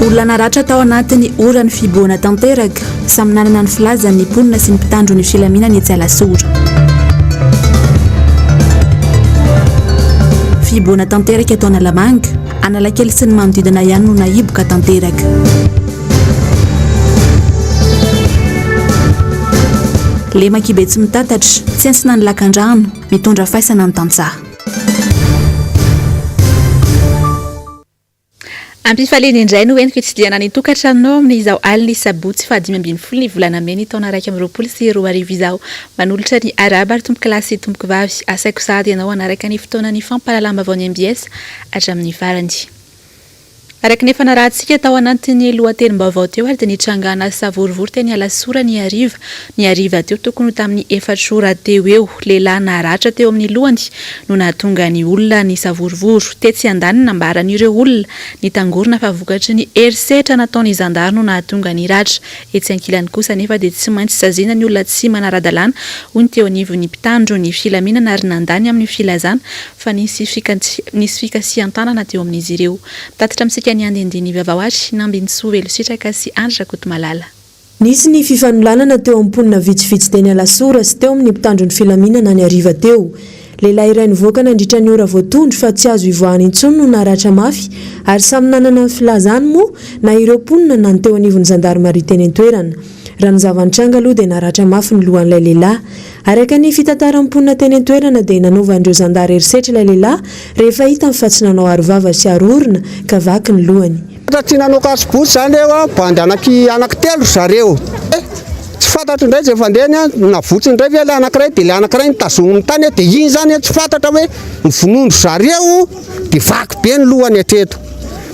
olona naratra tao anatin'ny orany fiboana tanteraka samy nanana ny filazany ny mponina sy ny mpitandro ny filaminana etsy alasora. Fiboana tanteraka eto Analamanga, Analakely sy ny manodidina ihany no nahiboka tanteraka. Lemakibe tsy mitatatra, tsy ansina ny lakan-drano, mitondra faisana ny tantsaha. Ampifaleny indray no entiko itsidihana ny tokantranonao amin'izao alina sabotsy fa 5 ny volana May ny taona 2024 izao. Manolotra ny araba ary tomboka lasy tomboka vavy, asaiko sady ianao anaraka ny fotoanany fampalalama Vaovao Mbs hatramin'ny farany. Araka ny fanarahantsika tao anatin'ny lohatenim-baovao teo ary dia nitrangana savorivory teny alasora ny ariva teo tokony tamin'ny 4 ora teo eo lehilahy naratra teo amin'ny lohany no nahatonga ny olona ny savorivory tetsy andaniny nambaran'ireo olona ny tangorona fa vokatry ny herisetra nataony zandary no nahatonga ny ratra etsy ankilany kosa nefa dia tsy maintsy saziana ny olona tsy manara-dalàna hoy ny teo anivon'ny mpitandro ny filaminana ary nandany amin'ny filazana fa nisy fikasihan-tanana teo amin'izy ireo. Tatitra amintsika ny andendiny Vaovao ary nambiny sovelo sitraka sy andra koto malala. Nisy ny fifanolanana teo amponina vitsivitsy teny alasora sy teo amin'ny mpitandro ny filaminana ny ariva teo. Lehilahy iray nivoaka nandritra ny ora voatondro fa tsy azo ivoahany intsony no naratra mafy ary samy nanana ny filazany moa na ireo mponina na ny teo anivon'ny zandarmaria teny an-toerana. Raha ny zavantranga aloha dia naratra mafy ny lohan'ilay lehilahy. Araka ny fitantaran'ny mponina teny an-toerana dia nanovan'ireo zandary herisetra ilay lehilahy rehefa hita fa tsy nanao arovava sy arorona ka vaky ny lohany. Tsy nanao kasobotsy zany eo bandy anankitelo zareo. Tsy fantatro indray zay fandehany navotsy indray ve ilay anankiray dia ilay anankiray nitazominy tany dia iny zany tsy fantatra hoe nivonondo zareo dia vaky be ny lohany hatreto.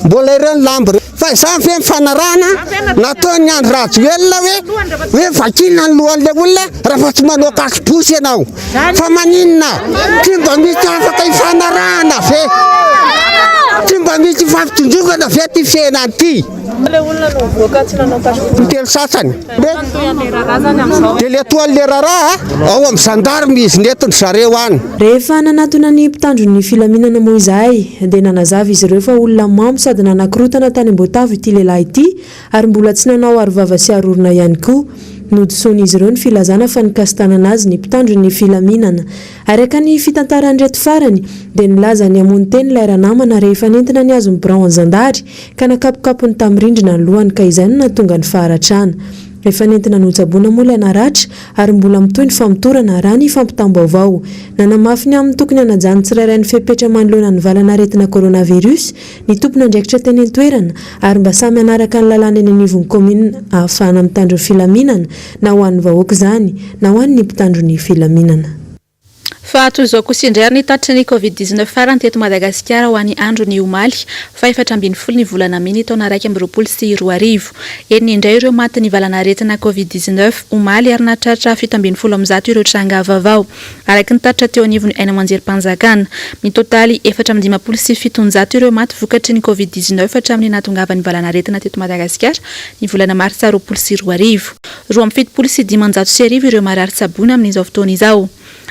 Mbola ireny lamba fa izany fe mifanarahana nataony andro rajoelona hoe vakina ny lohan'ilay olona raha tsy manao kasobotsy ianao fa maninona tsy mba misy afaka hifanarahana ve tsy mba misy fampitondrovana ve ty fiainany ty. Le olona no voaka tsy nanao kasobotsy telo sasany dia le toan'le raraha ao amin'ny zandarmy izy netiny zareo any. Rehefa nanatona ny mpitandro ny filaminana moa izahay dia nanazava izy ireo fa olona mamo sady nanakirotana tany Ambotavo ity lehilahy ity ary mbola tsy nanao arovava sy arorona ihany koa. Nodisoan'izy ireo ny filazana fa nikasitanana azy ny mpitandro ny filaminana. Araka ny fitantarany reto farany dia nilaza ny amony teny ilay ranamana rehefa nentina ny azo mibraon zandary ka nakapokapony tamin'ny rindrina ny lohany ka izay no nahatonga ny faharatrana. Rehefa nentina notsaboana moa ilay naratra ary mbola mitoy ny famitorana raha ny fampitam-baovao. Nanamafy ny amin'ny tokony hanajany tsirairay ny fepetra manoloana ny valanaretina coronavirus ny tompona andraikitra teny an-toerana ary mba samy anaraka ny lalàna eny anivon'ny komina ahafahana mitandro ny filaminana na ho an'ny vahoaka izany na ho an'ny mpitandro ny filaminana. Fa toy izao kosa indray ny tatitra ny Covid-19 farany teto Madagasikara ho an'ny andro ny omaly fa 4 ny volana May ny taona 2024. Eny indray ireo maty ny valanaretina Covid-19 omaly ary natratra 70 ireo tranga vaovao. Araka ny tatitra teo anivon'ny aina amanjerim-panjakana, mitotaly 457 ireo maty vokatry ny Covid-19 hatramin'ny nahatongavan'ny valanaretina teto Madagasikara ny volana Martsa 2024. 270 ireo marary tsabony amin'izao fotoana izao.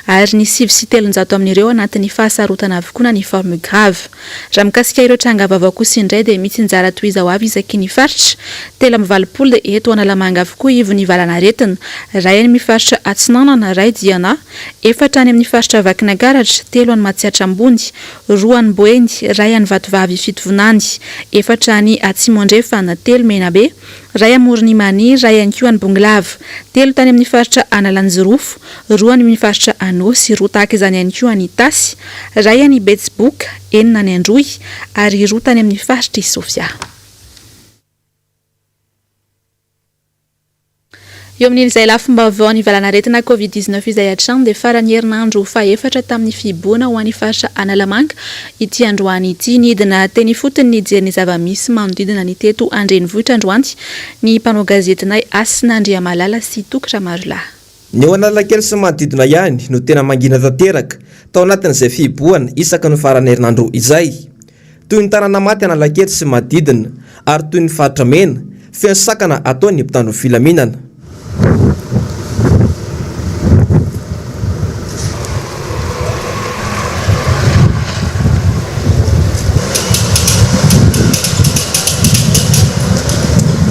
Ary ny 7 amin'ireo anatin'ny fahasarotana avokoa ny forme grave. Raha mikasika ireo tranga vaovao kosa indray dia misy njara toy izao avy isaky ny faritra 7 dia eto Analamanga avokoa ivony valanaretina, ray any mifaritra Atsinanana, ray Diana, 4 any amin'ny faritra Vakinagaratra, 3 any Matsiatra Ambony, 2 any Boendy, ray any Vatovavy Fitovonandy, 4 any Atsimondrefana, 3 Menabe, ray Amorony Mani, ray any koa any Bongolava, 3 tany amin'ny faritra Analanjirofo, 2 any amin'ny faritra Anosy, 2 tahaka izany any koa any Tasy, ray any Betsboka, 4 any Androy ary 2 tany amin'ny faritra Sofia. Eo amin'izay lafim-baovao ny valanaretina Covid-19 izay hatrany dia farany herinandro faha-4 tamin'ny fiboana ho an'ny faritra Analamanga ity androany ity nidina teny fotony ny jeriny zava-misy manodidina ny teto Andrenivohitra androany ny mpanao gazetinay Asina Andriamalala sy Tokatra Marolahy. Ny ao Analakely sy manodidina ihany no tena mangina tanteraka tao anatin'izay fiboana isaka ny farany herinandro izay. Toy ny tanàna maty Analakely sy manodidina ary toy ny faritra mena feno sakana ataony mpitandro filaminana.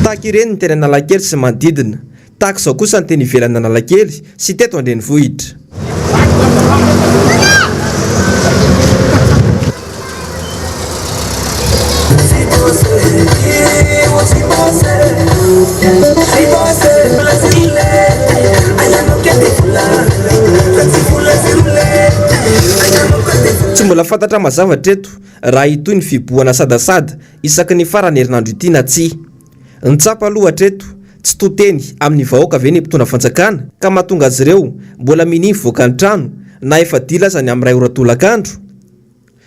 tahaka ireny ny teny Analakely sy manodidina. Tahaka izao kosa ny teny ivelany Analakely sy teto an-drenivohitra. Tsy mbola fantatra mazavatra eto raha itoy ny fiboana sadasada isaky ny farany herinandro ity na tsia. Ny tsapa aloha hatreto tsy toteny amin'ny vahoaka ve ny mpitondra fanjakana ka mahatonga azy ireo mbola minimy voaka ny trano na efa dila aza ny amin'ny 2 ora tolakandro.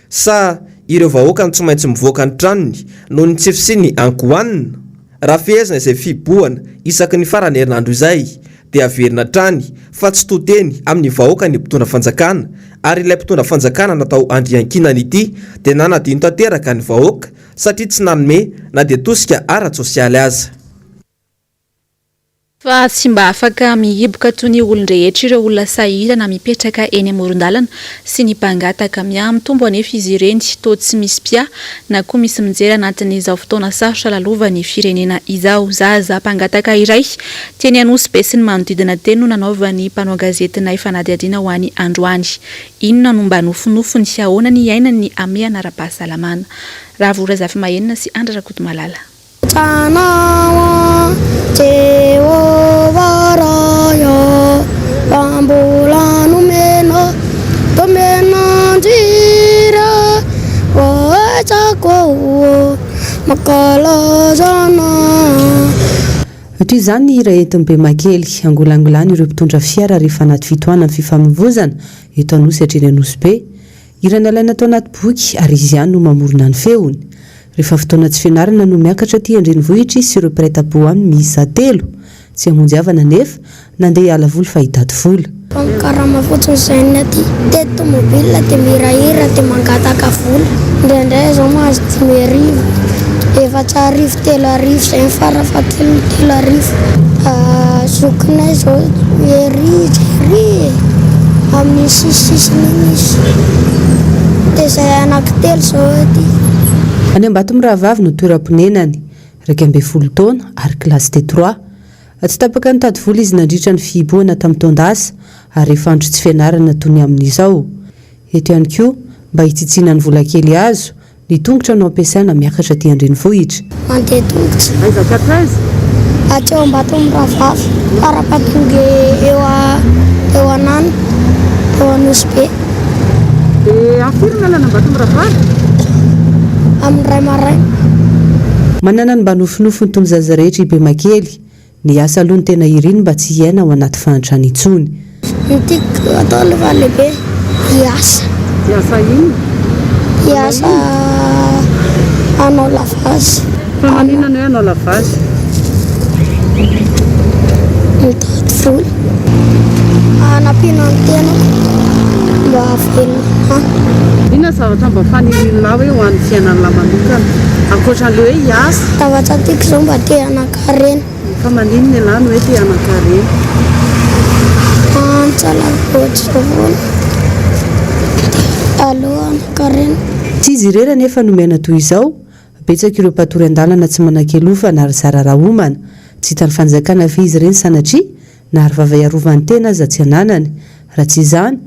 Sa ireo vahoaka ny tsy maintsy mivoaka ny tranony noho ny tsy fisiny ankohanina. Raha fehezina izay fiboana isaky ny farany herinandro izay dia averina trany fa tsy toteny amin'ny vahoaka ny mpitondra fanjakana, ary ilay mpitondra fanjakana natao andriankinana ity dia nanadino tanteraka ny vahoaka satria tsy nanome na dia tosika ara-tsosialy aza. Fa tsy mba afaka mihiboka toy ny olon-drehetra ireo olona sahirana mipetraka eny amoron-dalana sy ny mpangataka miamitombo anefa izy ireny toa tsy misy pia na koa misy mijery anatin'izao fotoana sarotra lalovan'ny firenena izao. Zaza mpangataka iray teny Anosy be sy ny manodidina teny no nanaovan'ny mpanao gazetina fanadihadiana ho an'ny androany. Inona no mba nofinofiny sy ahoana ny iainany ame anara-pahasalamana. Ravora Zafimahenina sy Andra Rakotomalala. Jehovah pambolano meno tomenandira wachakowo makalazana. Toy izany ny hira eto Bemakely, angolangolany ireo mpitondra fiara rehefa anaty fitoana amin'ny fifamoivoizana eto Anosy hatreny Anosy be. Hira nalaina tao anaty boky ary izy ihany no mamorona ny feony. Rehefa fotoana tsy fianarana no miakatra aty an-drenivohitra sy ireo mpiray-tampo aminy miisa 3 tsy hamonjy havana nefa nandeha hiala voly fa hitady vola. Karama fotsiny izay ny aty teto tomobila dia mirahira dia mangataka vola. Indraindray izao mahazo 10,000, 4,000, 3,000 izay ny farafahakeliny 3,000. Zokinay izao jery amin'ny sisisiny misy dia izay anankitelo izao aty. Any Ambatomirahavavy no toeram-ponenany, 12 taona ary kilasy T3. Tsy tapaka nitady vola izy nandritra ny fihiboana tamin'ny taondasa ary rehefa andro tsy fianarana toy ny amin'izao. Eto ihany koa mba hitsitsiana ny vola kely azo, ny tongotra no ampiasaina miakatra aty an-drenivohitra. Mandeha tongotra. Aizaka 13? Aty ao Ambatomirahavavy, farafahatonga eo anany, eo Anosy be. Dia afiry ny alana Ambatomirahavavy? Amin'ny ray maraina. Manana ny mba nofinofiny toy ny zaza rehetra i Bemakely, ny asa aloha ny tena iriny mba tsy hiaina ao anaty fahantrana intsony. Ny tiako atao aloha lehibe hiasa. Hiasa ino? Hiasa hanao lavazy. Fa maninona hoe hanao lavazy? Mitady vola. Hanampiana ny tenako mba havelona. Inona zavatra mba fanirininao hoe ho an'ny fiainan'la manokana ankoatran'ilay hoe hiasa? Zavatra tiako izao mba te hanan-karena. Fa maninona ialany hoe te hanan-karena? Antsalaboatra izao vola. Aloha hanan-karena. Tsy izy irera nefa nomena toy izao, betsaka ireo mpatory an-dalana tsy manan-kelofana ary zara rahomana, tsy hitan'ny fanjakana fe izy ireny sanatria na ary vava iarovany tena aza tsy ananany. Raha tsy izany,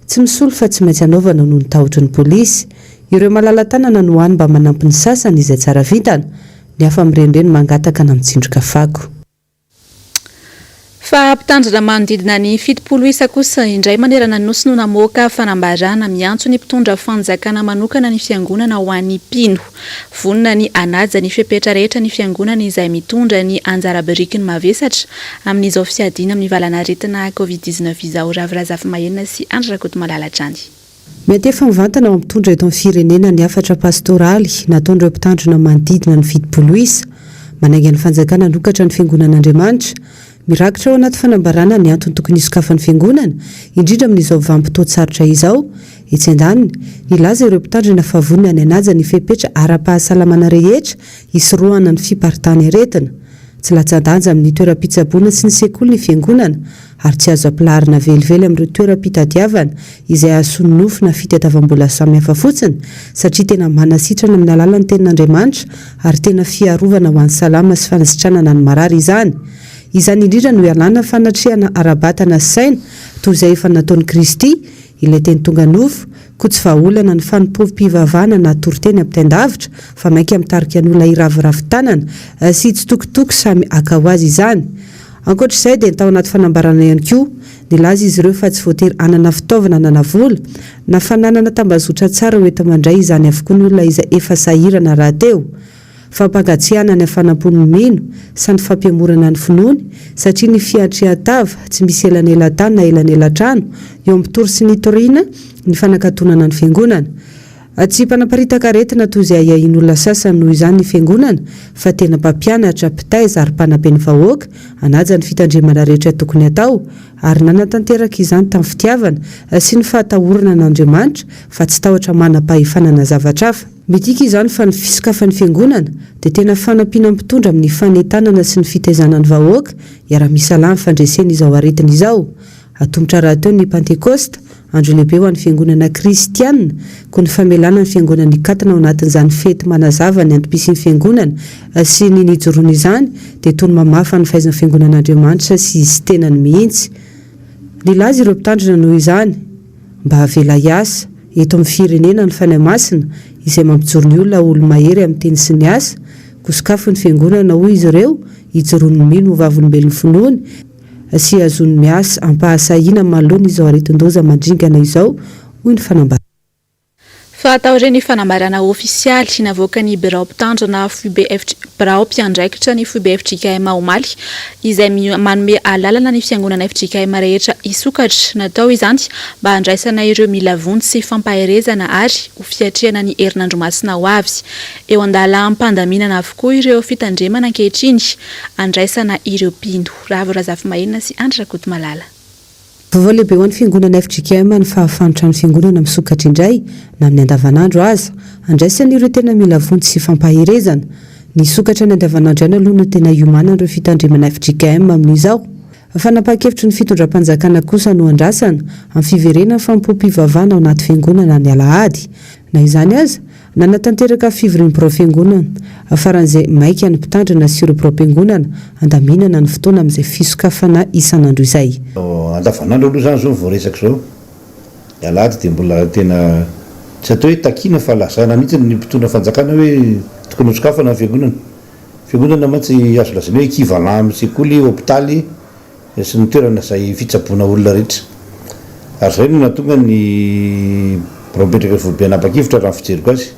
tsy misolo fa tsy maintsy anaovana noho ny tahotry ny polisy. Ireo malala-tanana no hany mba manampy ny sasany izay tsara vitana, ny hafa mirenireny mangataka na mitsindroka fako. Fa mpitandrina manodidina ny 70 isa kosa indray manerana Anosy no namoaka fanambarana miantso ny mpitondra fanjakana manokana ny fiangonana ho an'ny mpino. Vonona ny anaja ny fepetra rehetra ny fiangonana izay mitondra ny anjara biriky ny mavesatra amin'izao fiadiana amin'ny valanaretina COVID-19 izao. Ravora Zafimahenina sy Andra Rakotomalala Trany. Mety efa mivantana ao amin'ny mpitondra eto amin'ny firenena ny afatra pastoraly nataon'ireo mpitandrina manodidina ny 70 isa manainga ny fanjakana nokatra ny fiangonan'Andriamanitra. Mirakitra ao anaty fanambarana ny antony tokony isokafan'ny fiangonana indrindra amin'izao vanim-potoan-tsarotra izao. Etsy andaniny nilaza ireo mpitandrina fa vonona ny anaja ny fepetra ara-pahasalamana rehetra hisorohana ny fiparitany aretina. tsy latsa-danja amin'ny toeram-pitsaboana sy ny sekoly ny fiangonana ary tsy azo ampilarina velively amin'ireo toeram-pitadiavana izay ahasony nofo na fitadiavam-bola samihafa fotsiny satria tena manasitrana amin'ny alalan'ny tenin'Andriamanitra ary tena fiarovana ho an'ny salama sy fanasitranana ny marary izany. Izany indrindra no ialana fanatrehana ara-batana sy saina toy izay efa nataon'i Kristy ilay teny tonga nofo koa tsy vahaolana ny fanompovam-pivavahana na toroteny ampitaindavitra fa mainka mitarika ny olona iravoravo-tanana sy tsitokotoko samy aka ho azy izany. Ankoatr'izay dia tao anaty fanambarana ihany koa nilaza izy ireo fa tsy voatery anana fitaovana na vola na fananana tambazotra tsara ho eto mandray izany avokoa ny olona izay efa sahirana raha teo. Fampangatsiahana ny hafanam-pon'ny mino sy ny fampiamorana ny finoany satria ny fiatrihan-tava tsy misy elanelan-tany na elanelan-trano eo amin'ny tory sy ny toriana ny fanakatonana ny fiangonana. Tsy mpanaparitaka aretina toy izay ahian'olona sasany noho izany ny fiangonana fa tena mpampianatra, mpitaiza ary mpanaben'ny vahoaka anaja ny fitandremana rehetra tokony atao ary nanatanteraka izany tamin'ny fitiavana sy ny fahatahorana n'Andriamanitra fa tsy tahotra manam-pahefanana zavatra hafa. Mitika izany fa ny fisokafan'ny fiangonana dia tena fanampiana mpitondra amin'ny fanentanana sy ny fitaizana ny vahoaka iara-misalama fandresena izao aretina izao. Atombotra raha teo ny Pentekosta, andro lehibe ho an'ny fiangonana kristianina, koa ny famelana ny fiangonana ikatona ao anatin'izany fety manazava ny antom-pisin'ny fiangonana sy ny nijoroana izany dia toy ny mamafa ny fahaizan'ny fiangonan'Andriamanitra sy izy tenany mihitsy. Nilaza ireo mpitandrina noho izany mba havela hiasa eto amin'ny firenena ny fanahy masina izay mampijoro ny olona olo-mahery amin'ny teny sy ny asa, kosikafo ny fiangonana hoy izy ireo hijoroan'ny mino ho vavolombelon'ny finoany sy azony miasa ampahasahiana malony izao aretin-doza mandringana izao hoy ny fanambarana. Fa tao ireny fanambarana ofisialy navoaka ny birao mpitandrina birao mpiandraikitra ny FBFJKM Omaly izay manome alalana ny fiangonana FJKM rehetra isokatra. Natao izany mba handraisana ireo mila vonjy sy fampaherezana ary ho fiatrehana ny herinandro masina ho avy. Eo an-dala mpandaminana avokoa ireo fitandremana ankehitriny handraisana ireo mpino. Ravorazafy Mahina sy Andra Kotomalala. Vaovao lehibe ho an'ny fiangonana FJKM ny fahafanotra ny fiangonana misokatra indray na amin'ny andavanandro aza handraisana ireo tena mila vonjy sy fampaherezana. Ny sokatra ny andavanandro ihany aloha no tena iomanana ireo fitandremana FJKM amin'izao. Fanapa-kevitry ny fitondram-panjakana kosa no andrasana amin'ny fiverenana fampoam-pivavahana ao anaty fiangonana ny Alahady. Na izany aza nanatanteraka fivoriam-birao fiangonana afaran'izay maika ny mpitandrina sy ireo birao-piangonana andaminana ny fotoana amin'izay fisokafana isan'andro izay. Andavanandro aloha zany zao voaresaka zao. Ny Alahady dia mbola tena tsy atao hoe takina fa lazana mihitsy ny mpitondra fanjakana hoe tokony hosokafana ny fiangonana. Fiangonana mantsy azo lazana hoe equivalent amin'ny sekoly, hôpitaly sy ny toerana izay fitsaboana olona rehetra. Ary izay no nahatonga ny birao-mipetraka voabe anapa-kevitra raha fijeriko azy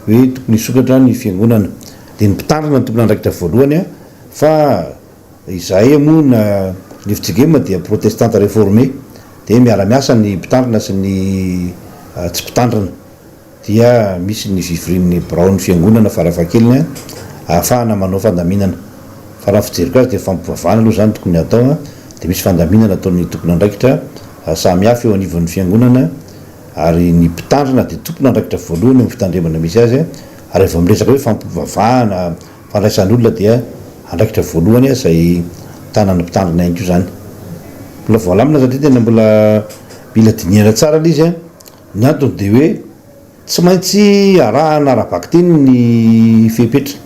hoe tokony hisokatra ny fiangonana. Dia ny mpitandrina tokony andraikitra voalohany fa izahay moa na ny FJKM dia protestante réformé dia miara-miasa ny mpitandrina sy ny tsy mpitandrina dia misy ny vivorian'ny biraon'ny fiangonana farafahakeliny ahafahana manao fandaminana. Fa raha fijeriko azy dia fampivavahana aloha zany tokony atao dia misy fandaminana ataony tokony andraikitra samy hafa eo anivon'ny fiangonana ary ny mpitandrina dia tokony andraikitra voalohany amin'ny fitandremana misy azy ary rehefa miresaka hoe fampivavahana fandraisan'olona dia andraikitra voalohany izay tanana mpitandrina ihany koa zany. Mbola voalamina satria tena mbola mila dinihana tsara ilay izy ny antony dia hoe tsy maintsy arahana ara-bakiteny ny fepetra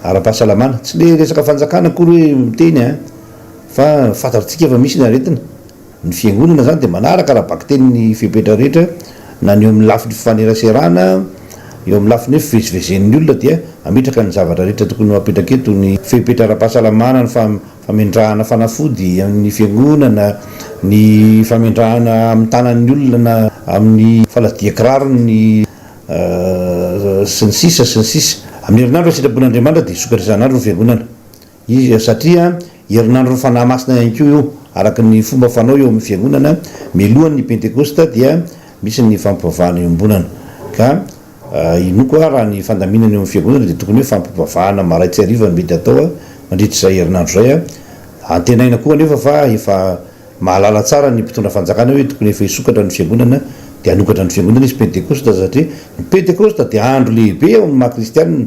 ara-pahasalamana tsy le resaka fanjakana akory hoe miteny fa fantatritsika efa misy ny aretina. Ny fiangonana zany dia manaraka ara-bakiteny ny fepetra rehetra na ny eo amin'ny lafiny fifaneraserana eo amin'ny lafiny hoe fivezivezen'ny olona dia ametraka ny zavatra rehetra tokony apetraka eto ny fepetra ara-pahasalamana, ny famendrahana fanafody amin'ny fiangonana, ny famendrahana amin'ny tanan'ny olona na amin'ny faladia kirarony sy ny sisa sy ny sisa. Amin'ny herinandro sitrapon'Andriamanitra dia isokatra isan'andro ny fiangonana izy satria herinandro ny fanahy masina ihany koa eo araka ny fomba fanao eo amin'ny fiangonana. Mialohan'ny Pentekosta dia misy ny fampivavahana iombonana ka inoko raha ny fandaminana eo amin'ny fiangonana dia tokony hoe fampivavahana maraitsy hariva mety atao mandritra izay herinandro izay antenaina koa nefa fa efa mahalala tsara ny mpitondra fanjakana hoe tokony efa hisokatra ny fiangonana dia hanokatra ny fiangonana izy Pentekosta satria ny Pentekosta dia andro lehibe ao amin'ny maha kristianina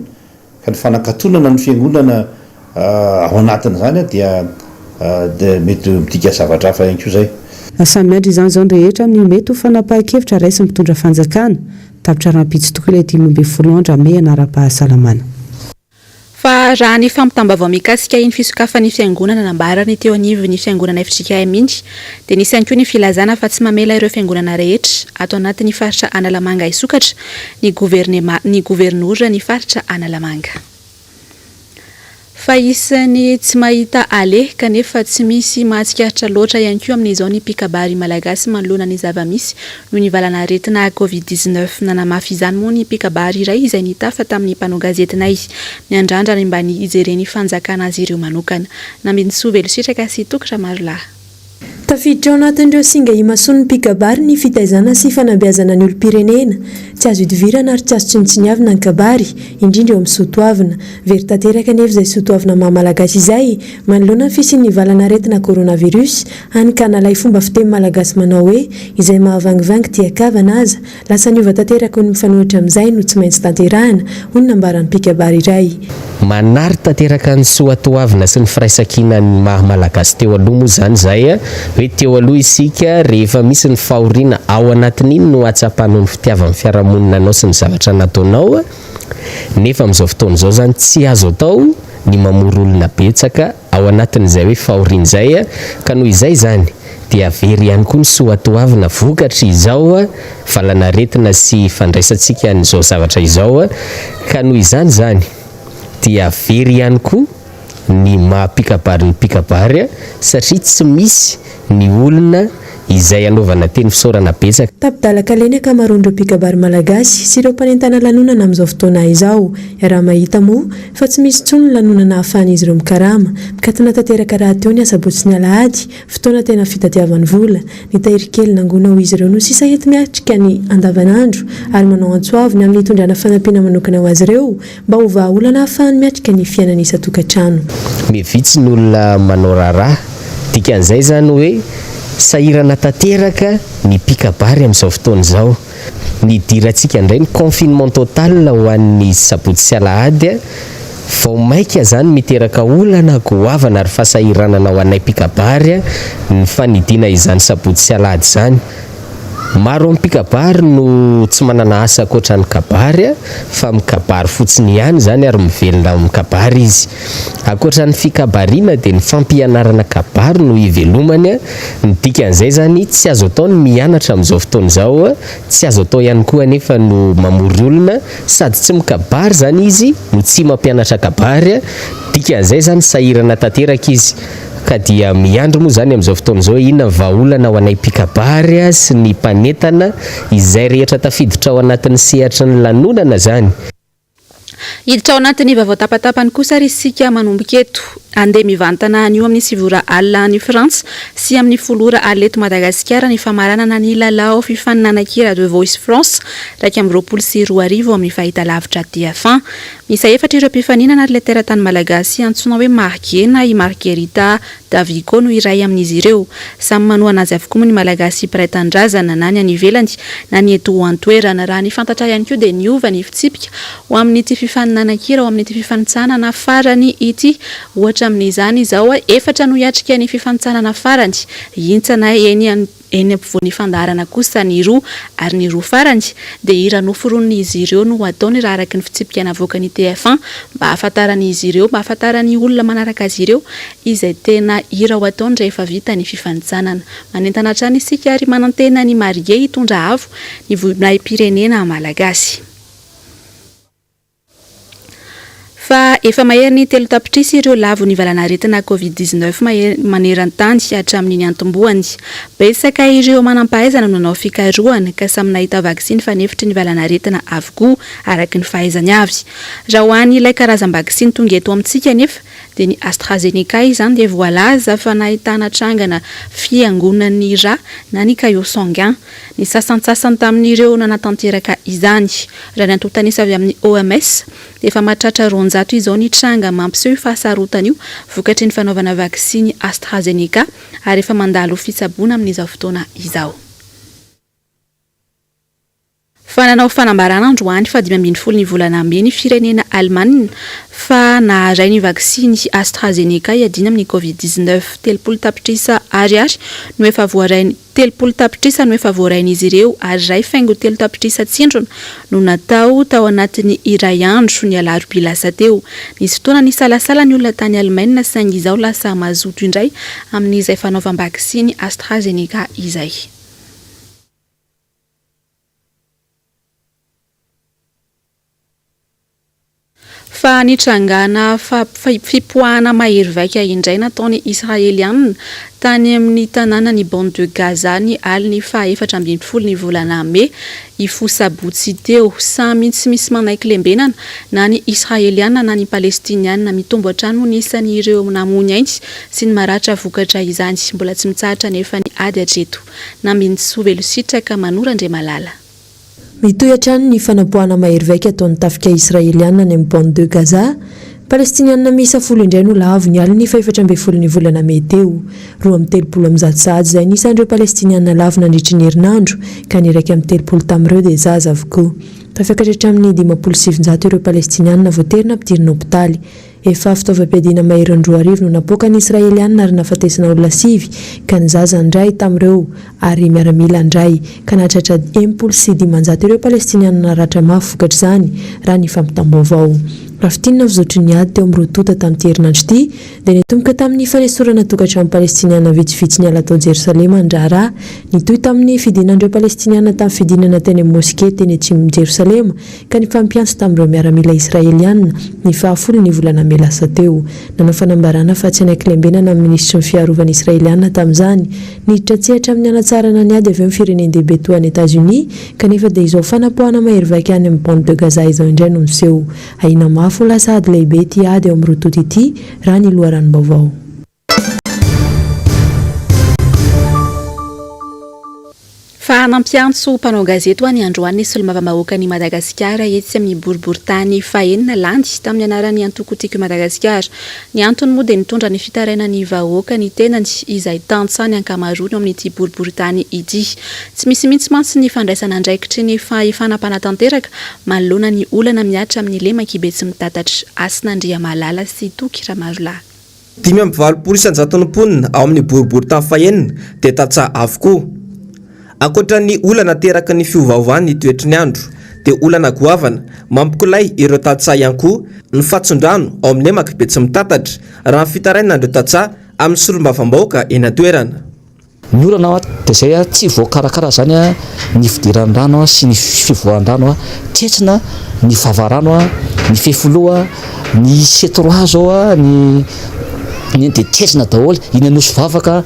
ka ny fanakatonana ny fiangonana ao anatiny zany dia mety midika zavatra hafa ihany koa zay. Samiandry izany zao rehetra amin'ny mety ho fanapahan-kevitra raisy mitondra fanjakana tapitra rahampitsy tokoa ilay 520 andro ame anara-pahasalamana. Fa raha ny fampitambavao mikasika iny fisokafany fiangonana nambarany teo anivon'ny fiangonana Efrika Miny dia nisy ihany koa ny filazana fa tsy mamela ireo fiangonana rehetra ato anatin'ny faritra Analamanga isokatra ny gouvernoura ny faritra Analamanga. Fa isany tsy mahita ale kanefa tsy misy mahatsikaritra loatra ihany koa amin'izao ny pikabary malagasy manoloana ny zava-misy noho ny valana aretina Covid-19 nanamafy izany moa ny pikabary iray izay nitafa tamin'ny mpanao gazetinay miandrandrana mba ny ijereny fanjakana azy ireo manokana namindsoa velositraka sy tokatra marolahy. Tafiditra ao anatin'ireo singa imason'ny pikabary ny fitaizana sy fanabeazana ny olom-pirenena tsy azo idivirana ary tsy azo tsinitsiniavina ny kabary indrindra eo amin'ny soatoavina very tanteraka nefa izay soatoavina mahamalagasy izay manoloana ny fisian'ny valana aretina coronavirus hanikanalay fomba fiteny malagasy manao hoe izay mahavangivangy dia kavana aza lasa niova tanteraka ny mifanohitra amin'izay no tsy maintsy tanterahana hoy nambaran'ny pikabary iray. Manary tanteraka ny soatoavina sy ny firaisankina ny mahamalagasy teo aloha moa zany zay hoe teo aloha isika rehefa misy ny fahoriana ao anatin'iny no atsapanao ny fitiavan'ny fiarahamonina anao sy ny zavatra nataonao nefa amin'izao fotoana izao zany tsy azo atao ny mamory olona betsaka ao anatin'izay hoe fahoriana izay ka noho izay zany dia very ihany koa ny soatoavina vokatra izao valana aretina sy fandraisantsika n'izao zavatra izao ka noho izany zany dia very ihany koa ny maha-pikabary ny pikabary satria tsy misy ny olona izay anaovana teny fisaorana betsaka. Tapidalaka leny akamaroan'ireo pikabary malagasy sy ireo mpanentana lanonana amin'izao fotoana izao raha mahita moa fa tsy misy intsony ny lanonana ahafahan'izy ireo mikarama mikatona tanteraka raha teo ny asabotsy ny alahady fotoana tena fitadiavan'ny vola ny tahirikely nangona ho izy ireo no sisa ety miatrika ny andavanandro ary manao antsoaviny amin'ny hitondrana fanampiana manokana ho azy ireo mba ho vahaolana ahafahany miatrika ny fiainana isan-tokantrano. Mevitsy ny olona manao raharaha dikan'izay zany hoe sahirana tanteraka ny pikabary amin'izao fotoana izao ny dirantsika indray ny confinement total ho an'ny sabotsy sy alahady vao maika zany miteraka olana goavana ary fahasahiranana ho anay pikabary ny fanidiana izany sabotsy sy alahady zany. Maro amin'ny pikabary no tsy manana asa ankoatra ny kabary fa mikabary fotsiny ihany zany ary mivelona amin'ny kabary izy. Ankoatra ny fikabariana dia ny fampianarana kabary no ivelomany ny dikan'izay zany tsy azo atao ny mianatra amin'izao fotoana izao tsy azo atao ihany koa nefa no mamory olona sady tsy mikabary zany izy no tsy mampianatra kabary dikan'izay zany sahirana tanteraka izy. Ka dia miandro moa zany amin'izao fotoana izao inona vahaolana ho anay pikabary sy ny mpanentana izay rehetra tafiditra ao anatin'ny sehatra ny lanonana zany. Hiditra ao anatin'ny vaovao tapatapany kosa ary isika manomboka eto andeha mivantana anio amin'ny sivora alina ny Frantsa sy amin'ny folora aleto Madagasikara ny famaranana ny lalao fifaninana-kira de Voice France 2024 amin'ny fahitalavitra TF1 misy efatra ireo mpifaninana ary letera tany malagasy antsona hoe Margena i Margherita Davico no iray amin'izy ireo samy manoana azy avokoa ny malagasy praitandrazana na ny any ivelany na ny eto antoerana raha ny fantatra ihany koa dia niova ny fitsipika ho amin'ity fifaninana-kira ho amin'ity fifanitsanana farany ity ohatra amin'izany izao efatra no hiatrika ny fifanitsanana farany hintsana eny ampovoan'ny fandaharana kosa ny roa ary ny roa farany dia iranoforonin' izy ireo no ataony raha araky ny fitsipika navoaka ny TF1 mba ahafantarany izy ireo mba ahafantarany olona manaraka azy ireo izay tena ira ho ataony rehefa vita ny fifanitsanana manentana hatrany isika ary manantena ny Marie hitondra avo ny voinahim-pirenena malagasy. Fa efa mahery ny telo tapitrisy ireo lavo ny valana aretina Covid-19 maneran-tany hatramin'ny antomboany. Betsaka ireo manam-pahaizana no nanao fikarohana ka samy nahita vaksiny fa nefitry ny valana aretina avokoa araky ny fahaizany avy. Raha ho any ilay karazam-baksiny tonga eto amintsika nefa dia ny AstraZeneca izany dia voalaza fa nahitana trangana fiangonan'ny ra na ny caillot sanguin. Ny sasantsasany tamin'ireo nanatanteraka izany. Raha ny antontanisa avy amin'ny OMS dia efa mahatratra 200 izao ny tranga mampiseho fahasarotana io vokatry ny fanaovana vaksiny AstraZeneca ary efa mandalo fitsaboana amin'izao fotoana izao. fa nanao fanambarana androany fa 5 ny volana ambiny firenena Allemagne fa naharay ny vaksiny AstraZeneca iadina amin'ny Covid-19 telopolo tapitrisa ariary no efa voarainy telopolo tapitrisa no efa voarain'izy ireo ary ray faingo telo tapitrisa tsindrona no natao tao anatin'ny iray andro ny alarobia lasa teo. Nisy fotoana ny salasala ny olona tany Allemagne saingy izao lasa mazoto indray amin'izay fanaovam-baksiny AstraZeneca izay. Fa nitrangana fipoahana mahery vaika indray nataony Israelianina tany amin'ny tanàna ny bande de Gaza ny aliny fa 14 ny volana May Mbs Sabotsy teo samy tsy misy manaiky lembenana na ny Israelianina na ny Palestinianina mitombo hatrany ny isan'ireo namony ainty sy ny maratra vokatra izany mbola tsy mitsahatra nefa ny ady hatreto nambintsy velositraka Manora Malala. Mitohy hatrany ny fanapoahana mahery vaika ataon'ny tafika Israelianina ny bande de Gaza. Palestinianina miisa 10 indray no lavo ny aliny fa 14 ny volana May teo. 2 sady zay nisan'ireo Palestinianina lavo nandritry ny herinandro ka ny raiky 30 tamin'ireo dia zaza avokoa. Tafiakatra hatramin'ny 700 ireo Palestinianina voaterina ampidirina hopitaly. Efa fitaovam-piadiana maherin'ny 2 no napoaka ny Israelianina ary nafatesana olona 9 ka ny zaza indray tamin'ireo ary miaramila indray ka nahatratra 75 ireo Palestinianina naratra mafy vokatra izany raha ny fampitam-baovao. Rafitinina vizotry ny ady teo amin'ny rotota tamin'ity herinandro ity dia nitomboka tamin'ny fanesorana tokantrano Palestinianina vitsivitsy ny ala tao Jerosalema andraraha nitohy tamin'ny fidinan'ireo Palestinianina tamin'ny fidinana teny amin'ny moské teny atsimo Jerosalema ka ny fampiantso tamin'ireo miaramila Israelianina ny 10 ny volana May lasa teo. Nanao fanambarana fa tsy anaiky lembenana amin'ny ministry ny fiarovana Israelianina tamin'izany niditra tsehatra amin'ny anatsarana ny ady avy amin'ny fireneny dehibe toa any États-Unis kanefa dia izao fanapoahana mahery vaika any amin'ny bande de Gaza izao indray no miseho. Aina mafy lasa ady lehibe ity ady eo amin'ny rototo ity raha ny loharanom-baovao. Fa nampiantso mpanao gazety ho any androany ny solombavambahoaka ny Madagasikara etsy amin'ny boriboritany fahenina landy tamin'ny anaran'ny antokotiko Madagasikara. Ny antony moa dia nitondra ny fitaraina ny vahoaka ny tenany izay tantsany ankamaroany amin'ity boriboritany ity. Tsy misy mihitsy mantsy ny fandraisana andraikitry ny fanapanatanteraka manoloana ny olana miatra amin'ny lemaka ibe tsy mitatatra Asinandria Malala sy Toky Ramarolahy. 5 isanjaton'ny ao amin'ny boriboritany fahenina dia tatsa avokoa. Ankoatra ny olana teraka ny fiovaovany ny toetry ny andro dia olana goavana mampikolay ireo tatsa ihany koa ny fatson-drano ao amin'ny lemaka be tsy mitatatra raha fitaraina ireo tatsa amin'ny solombavambahoaka eny an-toerana. Ny olana dia izay tsy voakarakara zany ny fidiran'ny rano sy ny fivoahan'ny rano tretsina ny vavarano ny fefoloa ny setroazo ny dia tretsina daholo iny anosy vavaka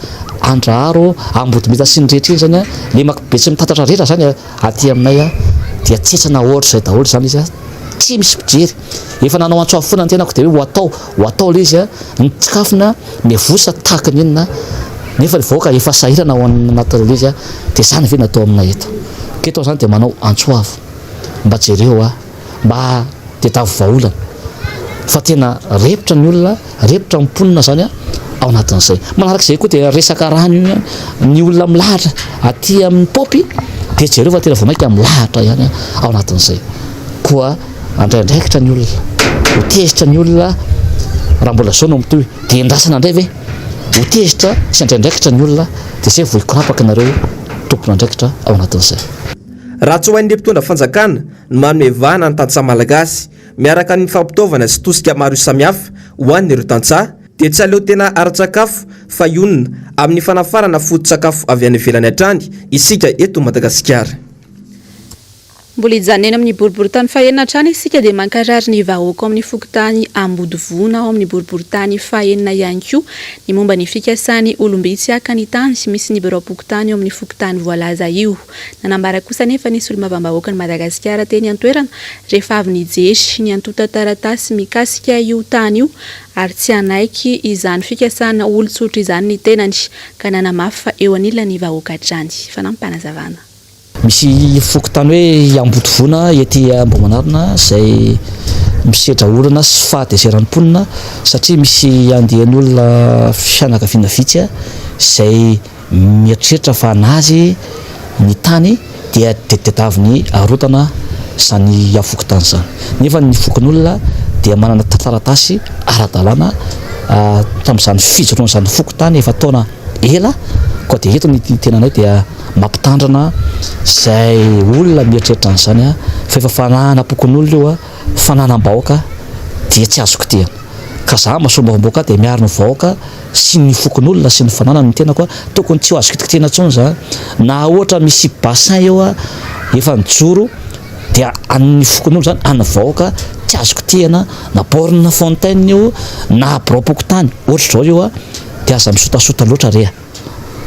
andraharo ambotometa sy ny rehetra zany lemaka be tsy mitatatra rehetra zany aty aminay dia tsetsana ohatra izay daholo zany izy tsy misy pijery efa nanao antsoafo foana ny tenako dia hoe ho atao ilay izy ny tsikafona mivosa tahaka ny inona nefa ny vahoaka efa sahirana ao anatin'ilay izy dia zany ve natao aminay eto keto zany dia manao antsoafo mba jereo mba dia tavovaolana fa tena repitra ny olona repitra mimponina zany ao anatin'izay. Manarak'izay koa dia resaka rano ny olona milahatra aty amin'ny popy dia jereo fa tena vomaika milahatra ihany ao anatin'izay koa andraindraikitra ny olona ho tezitra ny olona raha mbola zao no mitohy dia endrasana indray ve ho tezitra sy andraindraikitra ny olona dia izay voikorapaka nareo tompona andraikitra ao anatin'izay. Raha tsy ho hain'ny mpitondra fanjakana ny manome vahana ny tantsaha malagasy miaraka ny fampitaovana sy tosika maro samihafa ho an'ireo tantsaha dia tsy aleo tena ara-tsakafo fa ionina amin'ny fanafarana foto-tsakafo avy any ivelany hatrany isika eto Madagasikara. Mbola hijanona amin'ny boriboritany fahenina hatrany isika dia mankarary ny vahoaka amin'ny fokotany Ambodivona ao amin'ny boriboritany fahenina ihany koa ny momba ny fikasany olombitsy aka ny tany sy misy ny biro am-pokotany ao amin'ny fokotany voalaza io. Nanambara kosa nefa ny solombavambahoaka ny Madagasikara teny an-toerana rehefa avy nijery ny antota taratasy mikasika io tany io ary tsy anaiky izany fikasana olon-tsotra izany ny tenany ka nanamafy fa eo anila ny vahoaka hatrany. Fanampanazavana. Misy fokotany hoe Ambodivona ety Ambohimanarina izay misedra olana sy fahadezeran'ny-ponina satria misy andehan'ny olona fianakaviana vitsy izay mieritreritra fa anazy ny tany dia tetavy ny arotana zany afoky tany zany nefa ny fokon'olona dia manana taratasy ara-dalàna tamin'izany fijoroana zany foky tany efa taona ela koa dia eto ny tenanay dia mampitandrana zay olona mieritreritra an'izany a fa efa fanahana pokon'olona io a fanaham-bahoaka dia tsy azoko tia ka za mahasombamboaka dia miaro ny vahoaka sy ny fokon'olona sy ny fananany tena koa tokony tsy ho azo kitikitena intsony za na ohatra misy bassin eo a efa mijoro dia an'ny fokon'olo zany any vahoaka tsy azoko tiana na borne fontaine io na bropoko tany ohatra zao io a dia aza misotasota loatra rea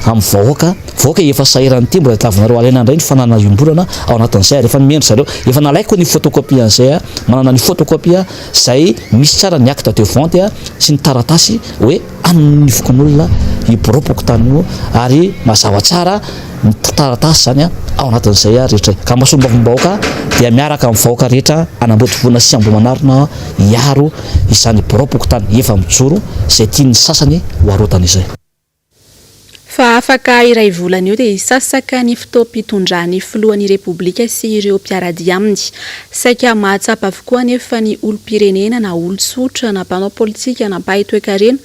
amin'ny vahoaka efa sahirany ity mbola tavinareo alaina indray ny fanana iombolana ao anatin'izay rehefa nimendry zareo efa nalaiko ny photocopie an'izay a manana ny photocopie zay misy tsara ny acte de vente a sy ny taratasy hoe amin'ny fokon'olona ibropoko tany io ary mazava tsara ny taratasy zany a ao anatin'izay a rehetra ka mahasombavombahoaka dia miaraka amin'ny vahoaka rehetra anambotovona sy ambo manarina iaro izany bropoko tany efa mijoro zay tiany sasany ho arotana izay fa afaka iray volana io dia hisasaka ny fitaom-pitondran'ny filohan'ny repoblika sy ireo mpiaradia aminy saika mahatsapa avokoa nefa ny olom-pirenena na olon-tsotra na mpanao politika na mpahay toe-karena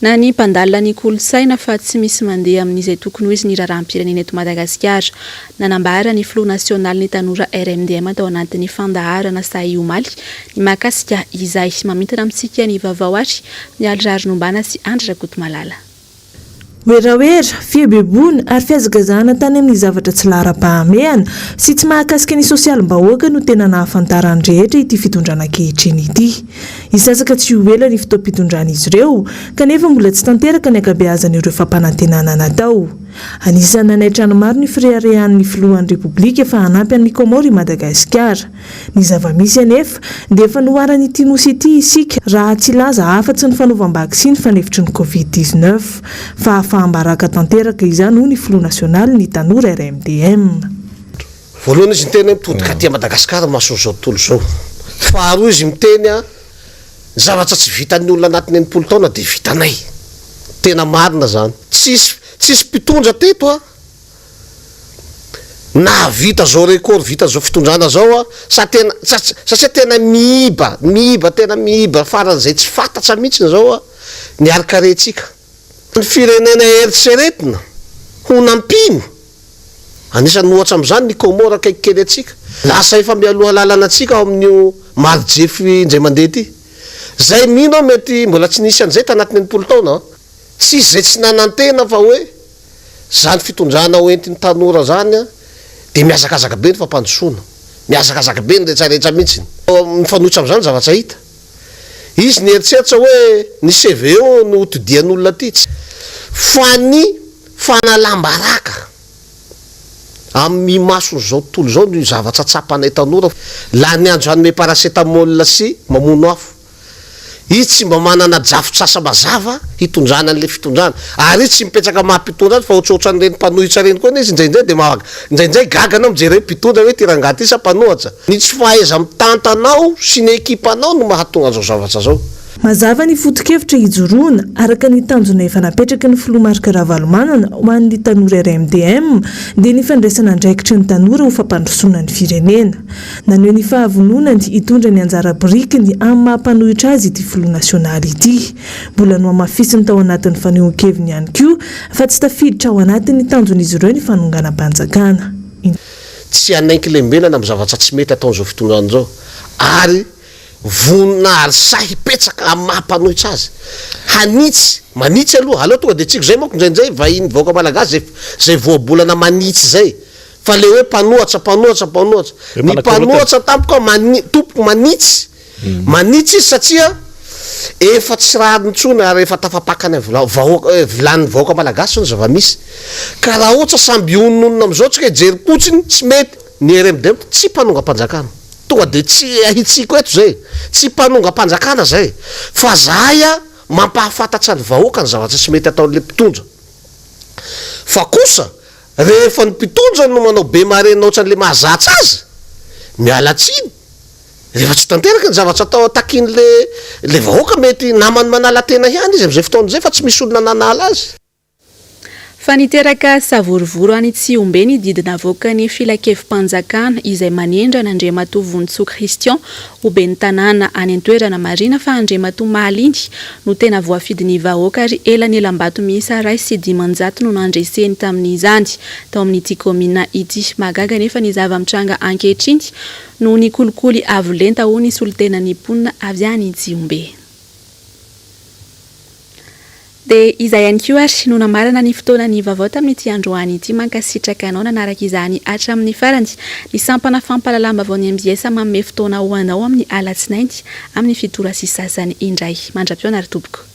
na ny mpandalina ny kolontsaina fa tsy misy mandeha amin'izay tokony ho izy ny raharaham-pirenena eto Madagasikara nanambara ny filoha nasionaly ny tanora RMDM tao anatin'ny fandaharana sahy omaly ny mahakasika izay mamintana amintsika ny vaovao ary mialy rarinombana sy Andrakoto Malala. Oeraoera, fiebebona ary fiazagazahana tany amin'ny zavatra tsy lahara-pahamehana sy tsy mahakasika ny sosialim-bahoaka no tena nahafantarany rehetra ity fitondrana ankehitriny ity. Isasaka tsy ho ela ny fitaom-pitondrana izy ireo kanefa mbola tsy tanteraka ny ankabeazan'ireo fampanantenana natao. Anisany nanaitra maro ny fireharehan'ny filohan'ny repoblika efa hanampy an'ny Komoro i Madagasikara. Ny zava-misy anefa dia efa noharany ity nosy ity isika raha tsy laza afa-tsy ny fanaovam-bakisiny fanefitry ny COVID-19 fa fahambaraka tanteraka izany ho ny filoha nasionaly ny tanora RMDM. Voalohany izy miteny mitodika aty Madagasikara mahasoa zao tontolo zao. Faharoa izy miteny zavatra tsy vitan'ny olona anatin'ny enimpolo taona dia vitanay. Tena marina zany. Tsisy mpitondra teto na vita zao record vita zao fitondrana zao satria tena miiba tena miiba faran'izay tsy fantatra mihitsy zao ny arikarentsika. Ny firenena eritseretina ho nampino anisany ohatra amin'izany ny Komoro akaikikely atsika lasa efa mialoha lalana atsika ao amin'io malijefy indray mandeha ty zay mino mety mbola tsy nisy an'izay tanatin'ny enimpolo taona tsy zay tsy nanantena fa hoe zany fitondrana hoentin'ny tanora zany dia miazakazaka be ny fampandrosoana miazakazaka be ny rehetrarehetra mihitsy mifanohitra amin'izany zavatra hita izy ny eritseritra hoe ny CVO no hotodian'olona ty fa ny fanalambaraka amin'ny masony zao tontolo zao ny zavatra tsapanay tanora la ny andro hanome paracetamol sy mamono afo izy tsy mba manana jafo-tsasa mazava hitondrana an'le fitondrana ary izy tsy mipetraka mahampitondra fa ohatrohatran'ireny mpanohitra reny koa izy indraindray dia indraindray gagana mijery mpitondra hoe ty rangaty isa mpanohatra ny tsy fahaiza mitantanao sy ny ekipanao no mahatonga zao zavatra zao. Mazava ny foto-kevitra hijoroana araka ny tanjona efa napetraka ny filoha Marc Ravalomanana ho an'ny tanora RMDM dia ny fandraisana andraikitry ny tanora ho fampandrosoana ny firenena. Naneho ny fahavononany hitondra ny anjara birikiny amin'ny mahampanohitra azy ity filoha nasionaly ity. Mbola no hamafisiny tao anatin'ny fanehoan-keviny ihany koa fa tsy tafiditra ao anatin'ny tanjon'izy ireo ny fanonganam-panjakana. Tsy hanaiky lembenana amin'ny zavatra tsy mety ataon'izao fitondrana zao ary vonina ary sahy hipetraka amin'ny mahampanohitra azy hanitsy manitsy aloha tonga dia tsiko zay manko indraindray vahiny vahoaka malagasy zay voabolana manitsy zay fa le hoe mpanohatra ny mpanohatra tampoka tompoko manitsy izy satria efa tsy raha nitsony ary efa tafapakany vilan'ny vahoaka malagasy ny zava-misy ka raha ohatra samby ononona amin'izao tsika hijery kotsiny tsy mety ny RMDM tsy mpanonga-panjakana tonga dia tsy ahitsiko eto zay tsy mpanonga-panjakana zay fa zahay mampahafantatra ny vahoaka ny zavatra tsy mety ataon'le mpitondra fa kosa rehefa ny mpitondra no manao be marena ohatran'le mahazatra azy miala tsiny rehefa tsy tanteraka ny zavatra atao takin'le vahoaka mety namany manala tena ihany izy amin'izay fotoana izay fa tsy misy olona nanala azy. Fa niteraka savorovoro any Tsiombe ny didina avoaka ny filakevi-panjakana izay manendrana Andriamatoa Vonitsoa Christian ho ben'ny tanàna any an-toerana marina fa Andriamatoa Maliny no tena voafidin'ny vahoaka ary elanelam-bato miisa 2,900 no nandreseny tamin'izany tao amin'ity komina ity. Magaga nefa ny zava-mitranga ankehitriny no ny kolikoly avo lenta ho ny solitena niponina avy any Tsiombe. De izay ihany koa ary no namarana ny fotoana ny vaovao tamin'ity androany ity mankasitraka anao nanaraka izany hatramin'ny farany ny sampana fampalalamba Vaovao MBS manome fotoana ho anao amin'ny alatsinainy amin'ny fitora sy sasany indray. Mandra-piona ary tompoko.